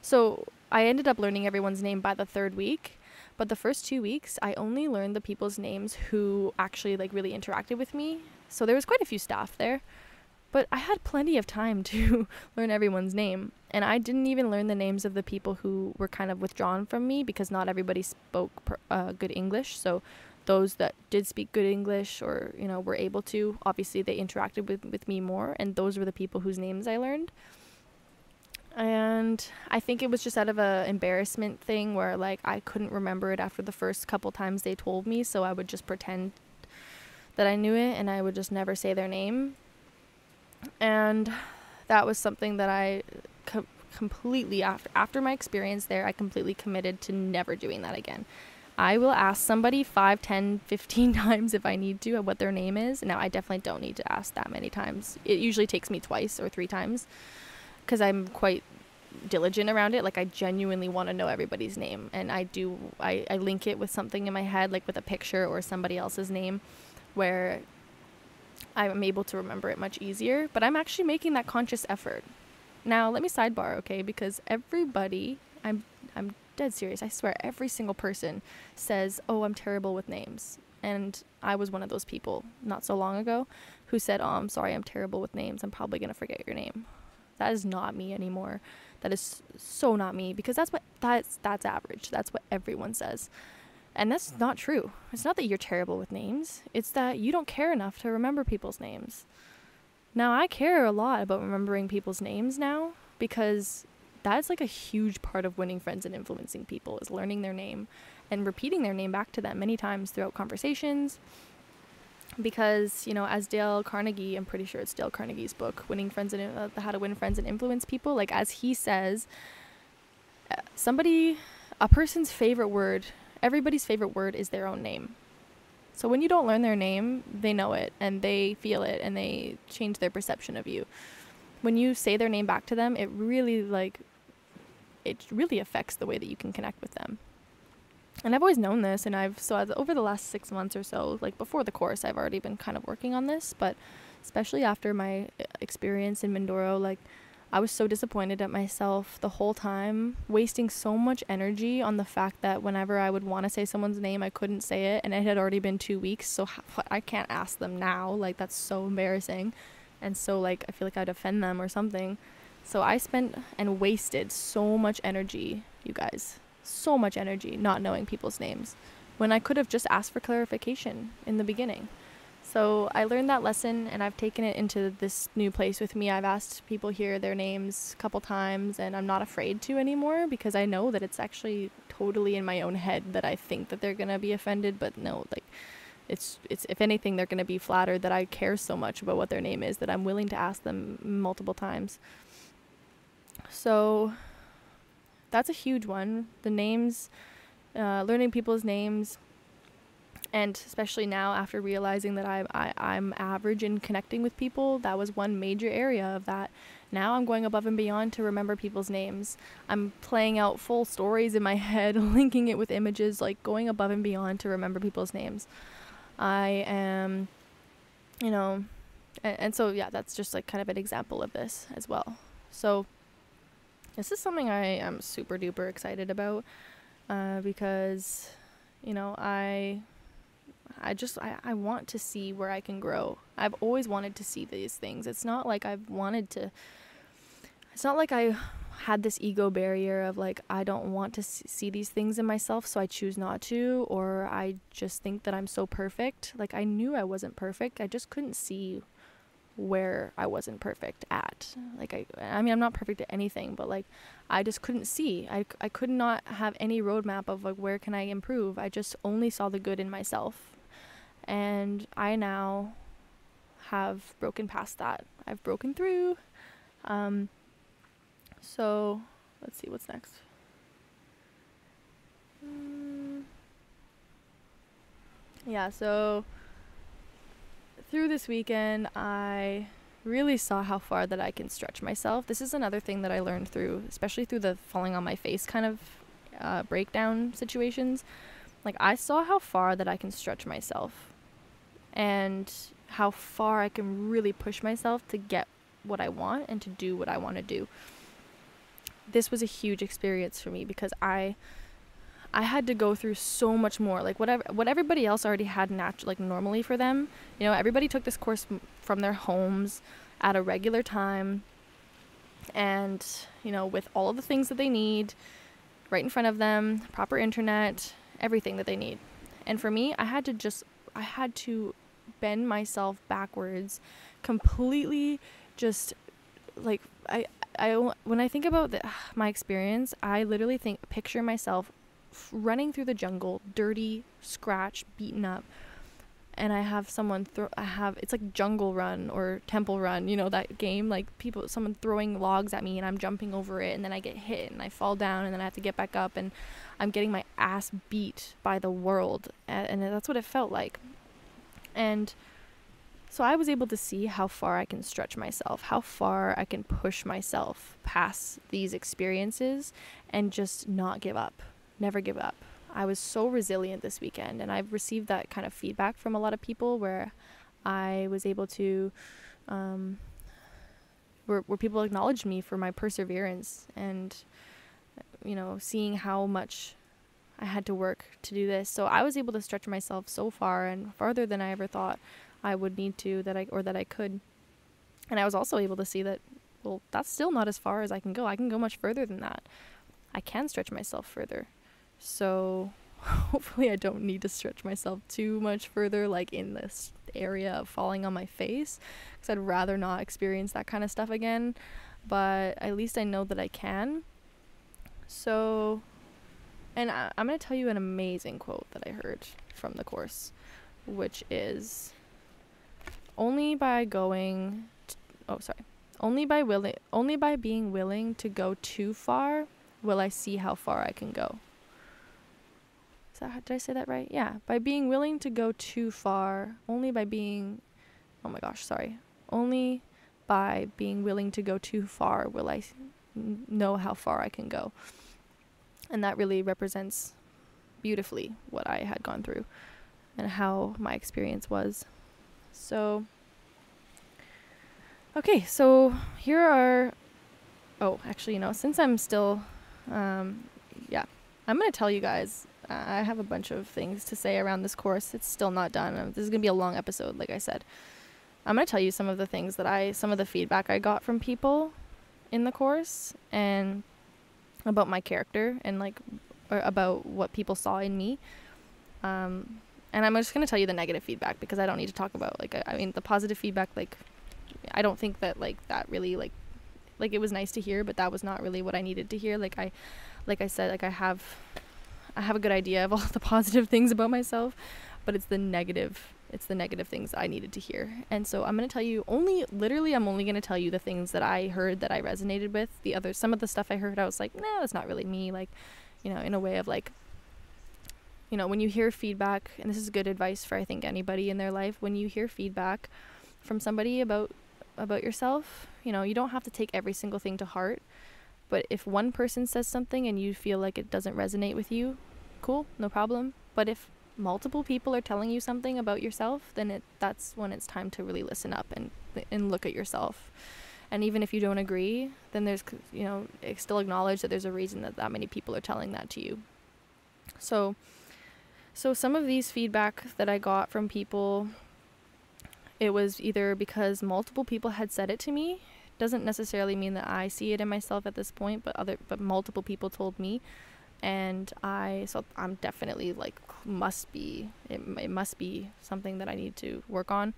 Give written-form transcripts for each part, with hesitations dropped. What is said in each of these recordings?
So I ended up learning everyone's name by the third week, but the first 2 weeks I only learned the people's names who actually like really interacted with me. So there was quite a few staff there, but I had plenty of time to learn everyone's name. And I didn't even learn the names of the people who were kind of withdrawn from me because not everybody spoke good English. So those that did speak good English or, you know, were able to, obviously they interacted with me more. And those were the people whose names I learned. And I think it was just out of a embarrassment thing where like I couldn't remember it after the first couple times they told me. So I would just pretend that I knew it and I would just never say their name. And that was something that I completely, after my experience there, I completely committed to never doing that again. I will ask somebody 5, 10, 15 times if I need to what their name is. Now, I definitely don't need to ask that many times. It usually takes me 2 or 3 times because I'm quite diligent around it. Like, I genuinely want to know everybody's name. And I link it with something in my head, like with a picture or somebody else's name, where I'm able to remember it much easier. But I'm actually making that conscious effort. Now, let me sidebar, okay? Because everybody, I'm dead serious. I swear, every single person says, "Oh, I'm terrible with names." And I was one of those people not so long ago who said, "Oh, I'm sorry, I'm terrible with names. I'm probably going to forget your name." That is not me anymore. That is so not me, because that's average. That's what everyone says. And that's not true. It's not that you're terrible with names. It's that you don't care enough to remember people's names. Now, I care a lot about remembering people's names now, because that's like a huge part of winning friends and influencing people, is learning their name and repeating their name back to them many times throughout conversations. Because, you know, as Dale Carnegie, I'm pretty sure it's Dale Carnegie's book, How to Win Friends and Influence People, like as he says, a person's favorite word, everybody's favorite word is their own name. So when you don't learn their name, they know it and they feel it and they change their perception of you. When you say their name back to them, it really affects the way that you can connect with them. And I've always known this, and over the last 6 months or so, like before the course, I've already been kind of working on this, but especially after my experience in Mindoro, like I was so disappointed at myself the whole time, wasting so much energy on the fact that whenever I would want to say someone's name, I couldn't say it, and it had already been 2 weeks, so I can't ask them now. Like, that's so embarrassing, and so, like, I feel like I'd offend them or something. So I spent and wasted so much energy, you guys, so much energy not knowing people's names, when I could have just asked for clarification in the beginning. So I learned that lesson, and I've taken it into this new place with me. I've asked people here their names a couple times, and I'm not afraid to anymore, because I know that it's actually totally in my own head that I think that they're going to be offended, but no, like it's if anything, they're going to be flattered that I care so much about what their name is that I'm willing to ask them multiple times. So that's a huge one. The names, learning people's names. And especially now, after realizing that I'm average in connecting with people, that was one major area of that. Now I'm going above and beyond to remember people's names. I'm playing out full stories in my head, linking it with images, like going above and beyond to remember people's names. I am, you know, and so, yeah, that's just like kind of an example of this as well. So this is something I am super duper excited about, because, you know, I want to see where I can grow. I've always wanted to see these things. It's not like I had this ego barrier of like, I don't want to see these things in myself, so I choose not to, or I just think that I'm so perfect. Like, I knew I wasn't perfect. I just couldn't see where I wasn't perfect at. Like, I mean, I'm not perfect at anything, but like, I just couldn't see. I could not have any roadmap of like, where can I improve? I just only saw the good in myself. And I now have broken past that. I've broken through. So let's see what's next. Yeah, so through this weekend, I really saw how far that I can stretch myself. This is another thing that I learned through, especially through the falling on my face kind of breakdown situations. Like, I saw how far that I can stretch myself and how far I can really push myself to get what I want and to do what I want to do. this was a huge experience for me because I had to go through so much more. Like what everybody else already had like normally for them. You know, everybody took this course from their homes at a regular time, and, you know, with all of the things that they need right in front of them, proper internet, everything that they need. And for me, I had to bend myself backwards, completely just like when I think about my experience, I literally picture myself running through the jungle, dirty, scratched, beaten up, and I have someone it's like Jungle Run or Temple Run, you know, that game, like someone throwing logs at me and I'm jumping over it, and then I get hit and I fall down, and then I have to get back up, and I'm getting my ass beat by the world, and that's what it felt like. And so I was able to see how far I can stretch myself, how far I can push myself past these experiences and just not give up, never give up. I was so resilient this weekend, and I've received that kind of feedback from a lot of people where I was able to, where people acknowledged me for my perseverance and, you know, seeing how much I had to work to do this. So I was able to stretch myself so far and farther than I ever thought I would need to, that I could. And I was also able to see that, well, that's still not as far as I can go. I can go much further than that. I can stretch myself further. So hopefully I don't need to stretch myself too much further, like in this area of falling on my face, because I'd rather not experience that kind of stuff again. But at least I know that I can. So, and I'm going to tell you an amazing quote that I heard from the course, which is, only by being willing to go too far will I see how far I can go. Did I say that right? Yeah. By being willing to go too far, only by being willing to go too far will I know how far I can go. And that really represents beautifully what I had gone through and how my experience was. So, okay, so here are, since I'm still, I'm going to tell you guys, I have a bunch of things to say around this course. It's still not done. This is going to be a long episode, like I said. I'm going to tell you some of the things some of the feedback I got from people in the course, and about my character, and or about what people saw in me. And I'm just going to tell you the negative feedback, because I don't need to talk about, the positive feedback, I don't think that, that really, it was nice to hear, but that was not really what I needed to hear. Like I said, I have a good idea of all the positive things about myself, but it's the negative things I needed to hear. And so I'm going to tell you I'm only going to tell you the things that I heard that I resonated with. Some of the stuff I heard, I was like, nah, that's not really me. In a way of when you hear feedback, and this is good advice for, I think, anybody in their life, when you hear feedback from somebody about yourself, you don't have to take every single thing to heart. But if one person says something and you feel like it doesn't resonate with you, cool, no problem. But if multiple people are telling you something about yourself, then that's when it's time to really listen up and look at yourself. And even if you don't agree, then there's, still acknowledge that there's a reason that many people are telling that to you. So some of these feedback that I got from people, it was either because multiple people had said it to me. Doesn't necessarily mean that I see it in myself at this point, but multiple people told me, and I'm definitely it must be something that I need to work on,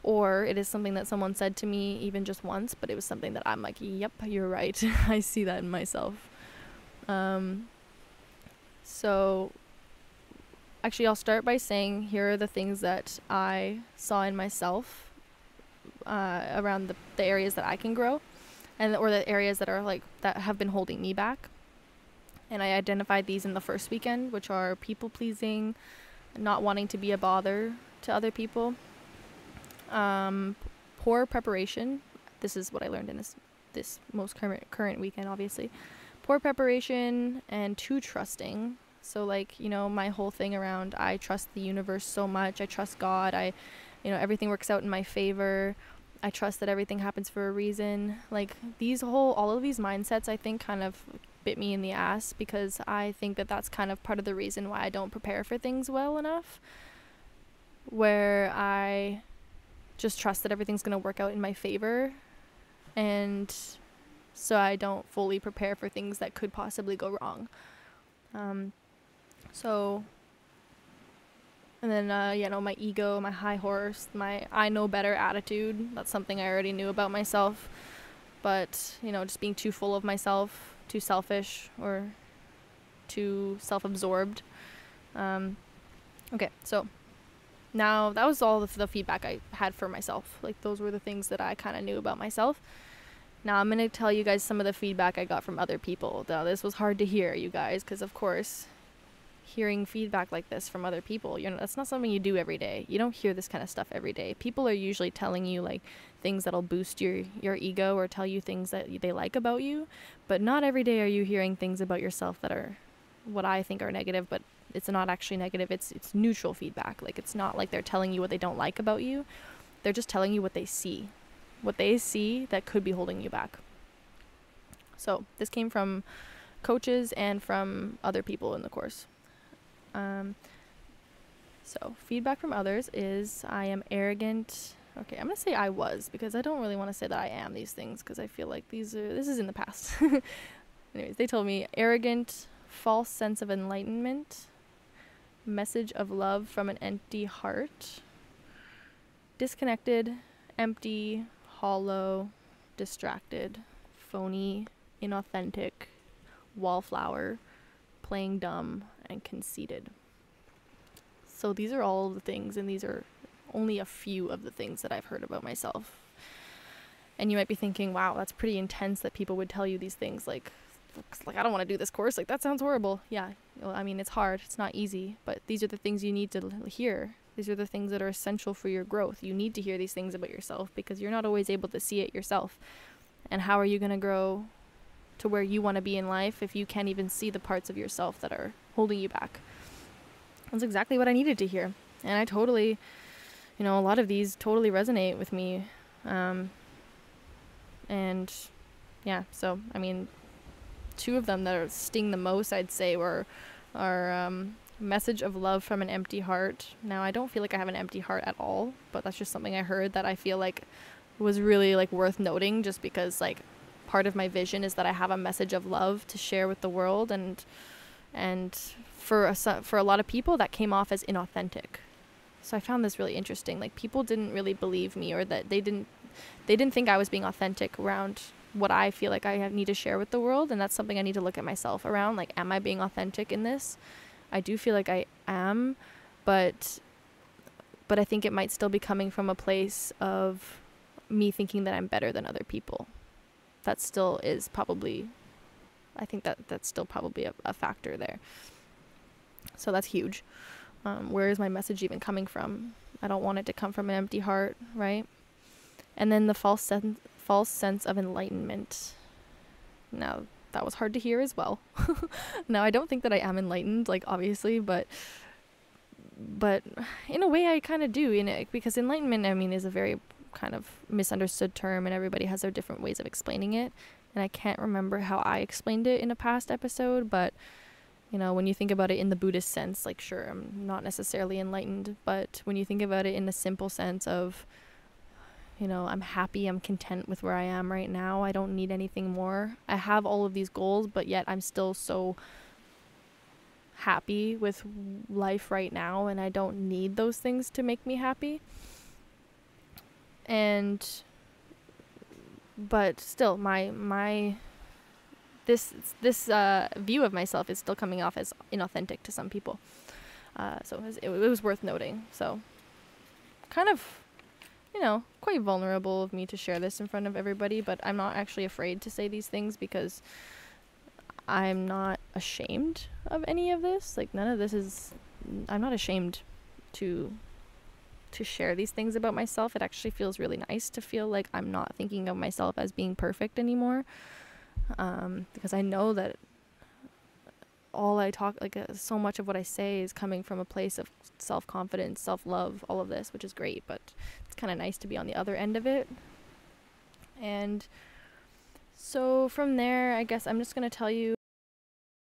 or it is something that someone said to me even just once, but it was something that I'm like, yep, you're right. I see that in myself. So actually I'll start by saying here are the things that I saw in myself around the areas that I can grow, or the areas that are that have been holding me back. And I identified these in the first weekend, which are people pleasing, not wanting to be a bother to other people, poor preparation. This is what I learned in this most current weekend, obviously. Poor preparation and too trusting. So my whole thing around, I trust the universe so much, I trust God, everything works out in my favor. I trust that everything happens for a reason. Like all of these mindsets, I think, kind of bit me in the ass, because I think that that's kind of part of the reason why I don't prepare for things well enough, where I just trust that everything's going to work out in my favor, and so I don't fully prepare for things that could possibly go wrong. And then, my ego, my high horse, my I know better attitude, that's something I already knew about myself. But, just being too full of myself, too selfish, or too self-absorbed. Okay, so now that was all the feedback I had for myself. Like, those were the things that I kind of knew about myself. Now I'm going to tell you guys some of the feedback I got from other people. Now, this was hard to hear, you guys, because, of course, hearing feedback like this from other people, that's not something you do every day. You don't hear this kind of stuff every day. People are usually telling you, like, things that'll boost your ego or tell you things that they like about you, but not every day are you hearing things about yourself that are what I think are negative, but it's not actually negative. It's neutral feedback. Like, it's not like they're telling you what they don't like about you. They're just telling you what they see that could be holding you back. So this came from coaches and from other people in the course. So feedback from others is I am arrogant. Okay, I'm going to say I was, because I don't really want to say that I am these things, because I feel like this is in the past. Anyways, they told me arrogant, false sense of enlightenment, message of love from an empty heart, disconnected, empty, hollow, distracted, phony, inauthentic, wallflower, playing dumb, and conceited. So these are all the things, and these are only a few of the things that I've heard about myself. And you might be thinking, wow, that's pretty intense that people would tell you these things. Like I don't want to do this course. Like, that sounds horrible. Yeah, well, I mean, it's hard. It's not easy. But these are the things you need to hear. These are the things that are essential for your growth. You need to hear these things about yourself, because you're not always able to see it yourself. And how are you going to grow to where you want to be in life if you can't even see the parts of yourself that are holding you back? That's exactly what I needed to hear. And I totally, a lot of these totally resonate with me. And yeah, so, I mean, two of them that are sting the most, I'd say, are message of love from an empty heart. Now, I don't feel like I have an empty heart at all, but that's just something I heard that I feel like was really, like, worth noting, just because, like, part of my vision is that I have a message of love to share with the world, and for a lot of people that came off as inauthentic. So I found this really interesting. Like, people didn't really believe me, or that they didn't think I was being authentic around what I feel like I need to share with the world. And that's something I need to look at myself around. Like, am I being authentic in this? I do feel like I am, but I think it might still be coming from a place of me thinking that I'm better than other people. That still is probably, I think that's still probably a factor there. So that's huge. Where is my message even coming from? I don't want it to come from an empty heart, right? And then the false sense of enlightenment. Now, that was hard to hear as well. Now, I don't think that I am enlightened, like, obviously, but in a way I kind of do, because enlightenment, I mean, is a very kind of misunderstood term, and everybody has their different ways of explaining it. And I can't remember how I explained it in a past episode, but when you think about it in the Buddhist sense, like, sure, I'm not necessarily enlightened, but when you think about it in the simple sense of, I'm happy, I'm content with where I am right now, I don't need anything more. I have all of these goals, but yet I'm still so happy with life right now, and I don't need those things to make me happy. But still, this view of myself is still coming off as inauthentic to some people. So it was worth noting. So kind of, quite vulnerable of me to share this in front of everybody, but I'm not actually afraid to say these things, because I'm not ashamed of any of this. Like, none of this is, I'm not ashamed to share these things about myself. It actually feels really nice to feel like I'm not thinking of myself as being perfect anymore. Because I know that so much of what I say is coming from a place of self-confidence, self-love, all of this, which is great, but it's kind of nice to be on the other end of it. And so from there, I guess I'm just going to tell you